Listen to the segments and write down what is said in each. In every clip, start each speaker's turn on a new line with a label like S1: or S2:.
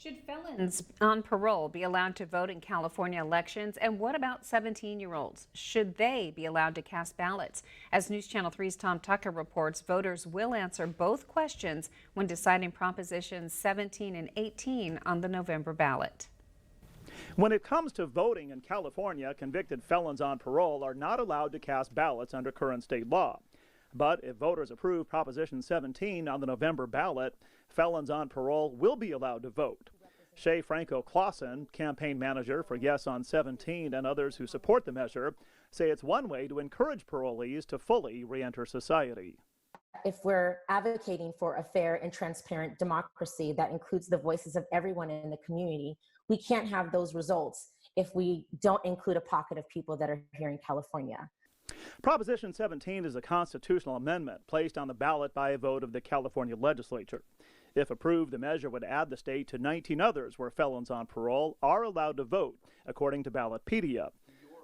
S1: Should felons on parole be allowed to vote in California elections? And what about 17-year-olds? Should they be allowed to cast ballots? As News Channel 3's Tom Tucker reports, voters will answer both questions when deciding Propositions 17 and 18 on the November ballot.
S2: When it comes to voting in California, convicted felons on parole are not allowed to cast ballots under current state law. But if voters approve Proposition 17 on the November ballot, felons on parole will be allowed to vote. Shay Franco-Clausen, campaign manager for Yes on 17, and others who support the measure, say it's one way to encourage parolees to fully re-enter society.
S3: If we're advocating for a fair and transparent democracy that includes the voices of everyone in the community, we can't have those results if we don't include a pocket of people that are here in California.
S2: Proposition 17 is a constitutional amendment placed on the ballot by a vote of the California legislature. If approved, the measure would add the state to 19 others where felons on parole are allowed to vote, according to Ballotpedia.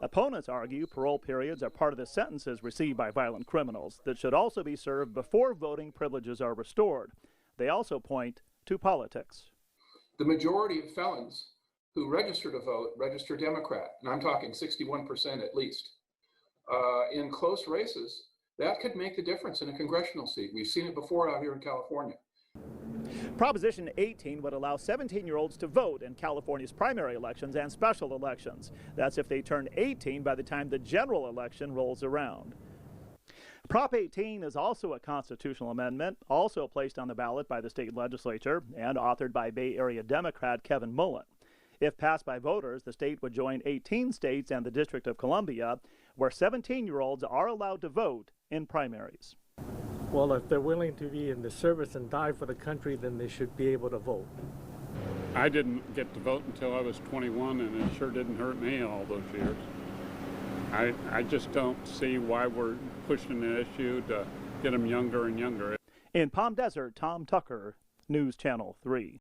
S2: Opponents argue parole periods are part of the sentences received by violent criminals that should also be served before voting privileges are restored. They also point to politics.
S4: The majority of felons who register to vote register Democrat, and I'm talking 61% at least. In close races, that could make the difference in a congressional seat. We've seen it before out here in California.
S2: Proposition 18 would allow 17-year-olds to vote in California's primary elections and special elections. That's if they turn 18 by the time the general election rolls around. Prop 18 is also a constitutional amendment, also placed on the ballot by the state legislature and authored by Bay Area Democrat Kevin Mullen. If passed by voters, the state would join 18 states and the District of Columbia, where 17-year-olds are allowed to vote in primaries.
S5: Well, if they're willing to be in the service and die for the country, then they should be able to vote.
S6: I didn't get to vote until I was 21, and it sure didn't hurt me all those years. I just don't see why we're pushing the issue to get them younger and younger.
S2: In Palm Desert, Tom Tucker, News Channel 3.